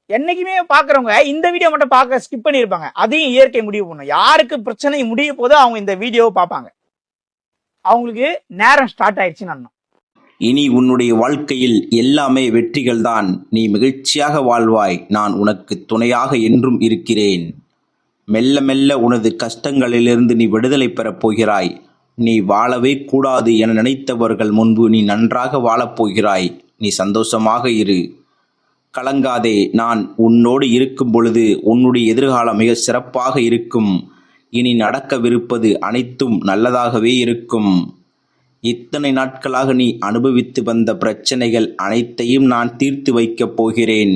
என்னைக்குமே பாக்குறவங்க இந்த வீடியோ மட்டும் பார்க்க ஸ்கிப் பண்ணிருப்பாங்க. அதையும் இயற்கை முடிவு பண்ணும். யாருக்கு பிரச்சனை முடிய போதோ அவங்க இந்த வீடியோவை பார்ப்பாங்க. அவங்களுக்கு நேரம் ஸ்டார்ட் ஆயிடுச்சுன்னு அர்த்தம். இனி உன்னுடைய வாழ்க்கையில் எல்லாமே வெற்றிகள் தான். நீ மகிழ்ச்சியாக வாழ்வாய். நான் உனக்கு துணையாக என்றும் இருக்கிறேன். மெல்ல மெல்ல உனது கஷ்டங்களிலிருந்து நீ விடுதலை பெறப் போகிறாய். நீ வாழவே கூடாது என நினைத்தவர்கள் முன்பு நீ நன்றாக வாழப்போகிறாய். நீ சந்தோஷமாக இரு. கலங்காதே. நான் உன்னோடு இருக்கும் பொழுது உன்னுடைய எதிர்காலம் மிக சிறப்பாக இருக்கும். இனி நடக்கவிருப்பது அனைத்தும் நல்லதாகவே இருக்கும். இத்தனை நாட்களாக நீ அனுபவித்து வந்த பிரச்சனைகள் அனைத்தையும் நான் தீர்த்து வைக்கப் போகிறேன்.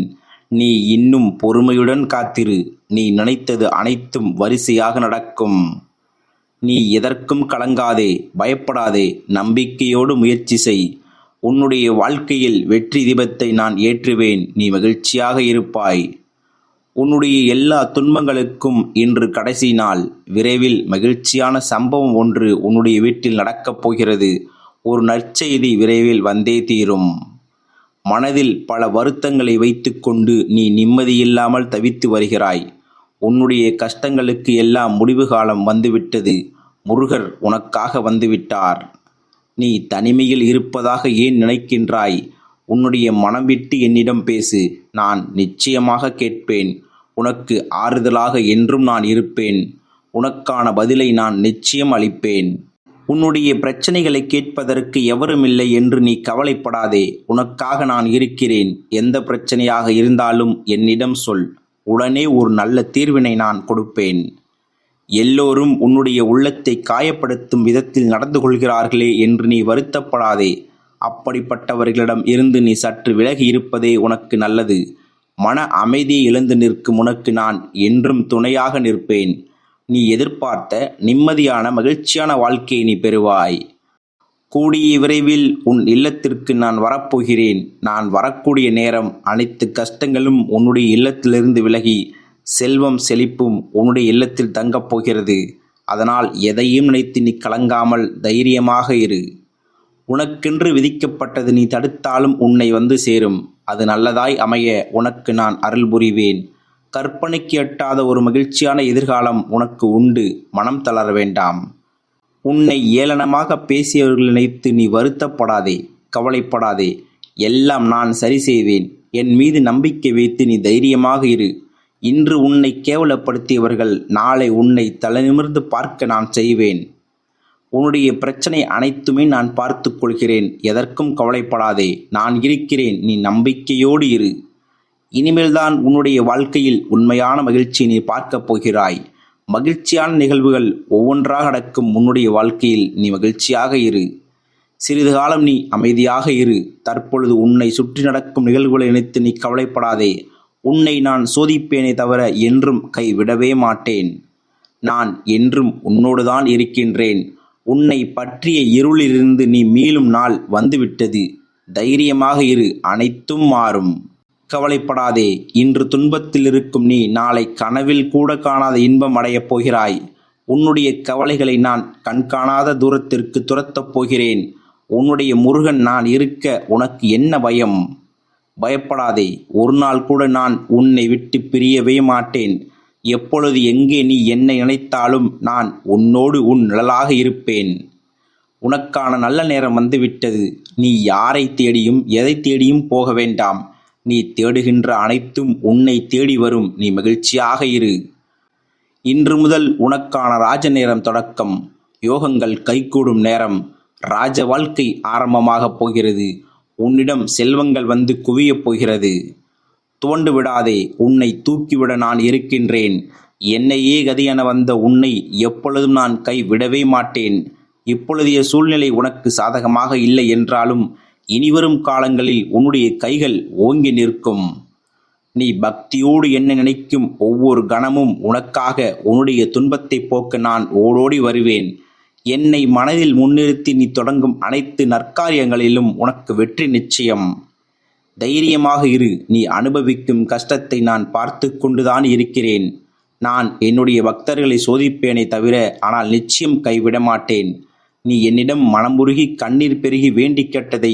நீ இன்னும் பொறுமையுடன் காத்திரு. நீ நினைத்தது அனைத்தும் வரிசையாக நடக்கும். நீ எதற்கும் கலங்காதே, பயப்படாதே. நம்பிக்கையோடு முயற்சி செய். உன்னுடைய வாழ்க்கையில் வெற்றி தீபத்தை நான் ஏற்றுவேன். நீ மகிழ்ச்சியாக இருப்பாய். உன்னுடைய எல்லா துன்பங்களுக்கும் இன்று கடைசி நாள். விரைவில் மகிழ்ச்சியான சம்பவம் ஒன்று உன்னுடைய வீட்டில் நடக்கப் போகிறது. ஒரு நற்செய்தி விரைவில் வந்தே தீரும். மனதில் பல வருத்தங்களை வைத்துக்கொண்டு நீ நிம்மதியில்லாமல் தவித்து வருகிறாய். உன்னுடைய கஷ்டங்களுக்கு எல்லாம் முடிவு காலம் வந்துவிட்டது. முருகர் உனக்காக வந்துவிட்டார். நீ தனிமையில் இருப்பதாக ஏன் நினைக்கின்றாய்? உன்னுடைய மனம் விட்டு என்னிடம் பேசு. நான் நிச்சயமாக கேட்பேன். உனக்கு ஆறுதலாக என்றும் நான் இருப்பேன். உனக்கான பதிலை நான் நிச்சயம் அளிப்பேன். உன்னுடைய பிரச்சனைகளை கேட்பதற்கு எவருமில்லை என்று நீ கவலைப்படாதே. உனக்காக நான் இருக்கிறேன். எந்த பிரச்சனையாக இருந்தாலும் என்னிடம் சொல். உடனே ஒரு நல்ல தீர்வினை நான் கொடுப்பேன். எல்லோரும் உன்னுடைய உள்ளத்தை காயப்படுத்தும் விதத்தில் நடந்து கொள்கிறார்களே என்று நீ வருத்தப்படாதே. அப்படிப்பட்டவர்களிடம் இருந்து நீ சற்று விலகி இருப்பதே உனக்கு நல்லது. மன அமைதியை இழந்து நிற்கும் உனக்கு நான் என்றும் துணையாக நிற்பேன். நீ எதிர்பார்த்த நிம்மதியான மகிழ்ச்சியான வாழ்க்கையை நீ பெறுவாய். கூடிய விரைவில் உன் இல்லத்திற்கு நான் வரப்போகிறேன். நான் வரக்கூடிய நேரம் அனைத்து கஷ்டங்களும் உன்னுடைய இல்லத்திலிருந்து விலகி செல்வம் செழிப்பும் உன்னுடைய இல்லத்தில் தங்கப் போகிறது. அதனால் எதையும் நினைத்து நீ கலங்காமல் தைரியமாக இரு. உனக்கென்று விதிக்கப்பட்டது நீ தடுத்தாலும் உன்னை வந்து சேரும். அது நல்லதாய் அமைய உனக்கு நான் அருள் புரிவேன். கற்பனைக்கு எட்டாத ஒரு மகிழ்ச்சியான எதிர்காலம் உனக்கு உண்டு. மனம் தளர வேண்டாம். உன்னை ஏளனமாக பேசியவர்கள் நினைத்து நீ வருத்தப்படாதே, கவலைப்படாதே. எல்லாம் நான் சரி செய்வேன். என் மீது நம்பிக்கை வைத்து நீ தைரியமாக இரு. இன்று உன்னை கேவலப்படுத்தியவர்கள் நாளை உன்னை தலைநிமிர்ந்து பார்க்க நான் செய்வேன். உன்னுடைய பிரச்சனை அனைத்துமே நான் பார்த்துக் கொள்கிறேன். எதற்கும் கவலைப்படாதே. நான் இருக்கிறேன். நீ நம்பிக்கையோடு இரு. இனிமேல்தான் உன்னுடைய வாழ்க்கையில் உண்மையான மகிழ்ச்சியை நீ பார்க்கப் போகிறாய். மகிழ்ச்சியான நிகழ்வுகள் ஒவ்வொன்றாக நடக்கும் உன்னுடைய வாழ்க்கையில் நீ மகிழ்ச்சியாக இரு. சிறிது காலம் நீ அமைதியாக இரு. தற்பொழுது உன்னை சுற்றி நடக்கும் நிகழ்வுகளை நினைத்து நீ கவலைப்படாதே. உன்னை நான் சோதிப்பேனே தவிர என்றும் கைவிடவே மாட்டேன். நான் என்றும் உன்னோடுதான் இருக்கின்றேன். உன்னை பற்றிய இருளிலிருந்து நீ மீளும் நாள் வந்துவிட்டது. தைரியமாக இரு. அனைத்தும் மாறும். கவலைப்படாதே. இன்று துன்பத்தில் இருக்கும் நீ நாளை கனவில் கூட காணாத இன்பம் அடையப் போகிறாய். உன்னுடைய கவலைகளை நான் கண்காணாத தூரத்திற்கு துரத்தப் போகிறேன். உன்னுடைய முருகன் நான் இருக்க உனக்கு என்ன பயம்? பயப்படாதே. ஒரு நாள் கூட நான் உன்னை விட்டு பிரியவே மாட்டேன். எப்பொழுது எங்கே நீ என்னை நினைத்தாலும் நான் உன்னோடு உன் நிழலாக இருப்பேன். உனக்கான நல்ல நேரம் வந்துவிட்டது. நீ யாரை தேடியும் எதை தேடியும் போக வேண்டாம். நீ தேடுகின்ற அனைத்தும் உன்னை தேடி வரும். நீ மகிழ்ச்சியாக இரு. இன்று முதல் உனக்கான ராஜ நேரம் தொடக்கம். யோகங்கள் கைகூடும் நேரம். ராஜ வாழ்க்கை ஆரம்பமாகப் போகிறது. உன்னிடம் செல்வங்கள் வந்து குவியப் போகிறது. துவண்டு விடாதே. உன்னை தூக்கிவிட நான் இருக்கின்றேன். என்னையே கதியென வந்த உன்னை எப்பொழுதும் நான் கைவிடவே மாட்டேன். இப்பொழுதைய சூழ்நிலை உனக்கு சாதகமாக இல்லை என்றாலும் இனிவரும் காலங்களில் உன்னுடைய கைகள் ஓங்கி நிற்கும். நீ பக்தியோடு என்னை நினைக்கும் ஒவ்வொரு கணமும் உனக்காக உன்னுடைய துன்பத்தை போக்க நான் ஓடோடி வருவேன். என்னை மனதில் முன்னிறுத்தி நீ தொடங்கும் அனைத்து நற்காரியங்களிலும் உனக்கு வெற்றி நிச்சயம். தைரியமாக இரு. நீ அனுபவிக்கும் கஷ்டத்தை நான் பார்த்து கொண்டுதான் இருக்கிறேன். நான் என்னுடைய பக்தர்களை சோதிப்பேனே தவிர ஆனால் நிச்சயம் கைவிட மாட்டேன். நீ என்னிடம் மனமுருகி கண்ணீர் பெருகி வேண்டி கேட்டதை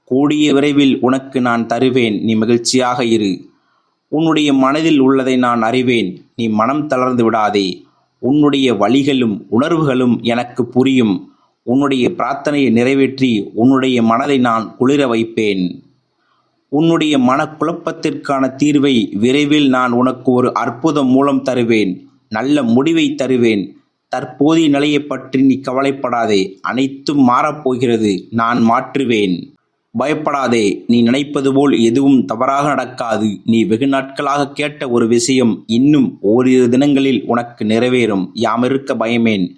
கூடிய விரைவில் உனக்கு நான் தருவேன். நீ மகிழ்ச்சியாக இரு. உன்னுடைய மனதில் உள்ளதை நான் அறிவேன். நீ மனம் தளர்ந்து விடாதே. உன்னுடைய வலிகளும் உணர்வுகளும் எனக்கு புரியும். உன்னுடைய பிரார்த்தனையை நிறைவேற்றி உன்னுடைய மனதை நான் குளிர வைப்பேன். உன்னுடைய மனக்குழப்பத்திற்கான தீர்வை விரைவில் நான் உனக்கு ஒரு அற்புத மூலம் தருவேன். நல்ல முடிவை தருவேன். தற்போதைய நிலையை பற்றி நீ கவலைப்படாதே. அனைத்தும் மாறப்போகிறது. நான் மாற்றுவேன். பயப்படாதே. நீ நினைப்பது போல் எதுவும் தவறாக நடக்காது. நீ வெகு நாட்களாக கேட்ட ஒரு விஷயம் இன்னும் ஓரிரு தினங்களில் உனக்கு நிறைவேறும். யாமிருக்க பயமேன்.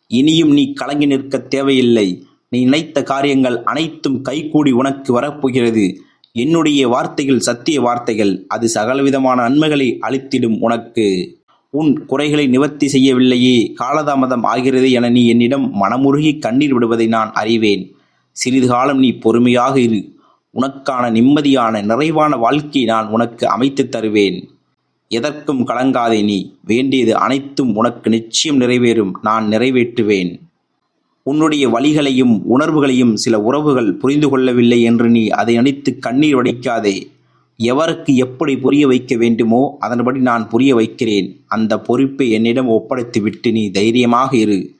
இனியும் நீ கலங்கி நிற்க தேவையில்லை. நீ நினைத்த காரியங்கள் அனைத்தும் கைகூடி உனக்கு வரப்போகிறது. என்னுடைய வார்த்தைகள் சத்திய வார்த்தைகள். அது சகலவிதமான நன்மைகளை அளித்திடும் உனக்கு. உன் குறைகளை நிவர்த்தி செய்யவில்லையே, காலதாமதம் ஆகிறது என நீ என்னிடம் மனமுருகி கண்ணீர் விடுவதை நான் அறிவேன். சிறிது காலம் நீ பொறுமையாக இரு. உனக்கான நிம்மதியான நிறைவான வாழ்க்கையை நான் உனக்கு அமைத்து தருவேன். எதற்கும் கலங்காதே. நீ வேண்டியது அனைத்தும் உனக்கு நிச்சயம் நிறைவேறும். நான் நிறைவேற்றுவேன். உன்னுடைய வலிகளையும் உணர்வுகளையும் சில உறவுகள் புரிந்து கொள்ளவில்லை என்று நீ அதை நினைத்து கண்ணீர் வடிக்காதே. எவருக்கு எப்படி புரிய வைக்க வேண்டுமோ அதன்படி நான் புரிய வைக்கிறேன். அந்த பொறுப்பை என்னிடம் ஒப்படைத்து விட்டு நீ தைரியமாக இரு.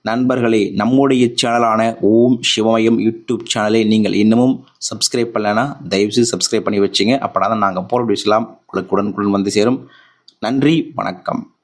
நண்பர்களே, நம்முடைய சேனலான ஓம் சிவமயம் யூடியூப் சேனலை நீங்கள் இன்னமும் சப்ஸ்கிரைப் பண்ணலைன்னா தயவுசெய்து சப்ஸ்கிரைப் பண்ணி வச்சுங்க. அப்போ தான் நாங்கள் போகிற வீடியோஸ்லாம் உங்களுக்கு உடனுக்குடன் வந்து சேரும். நன்றி, வணக்கம்.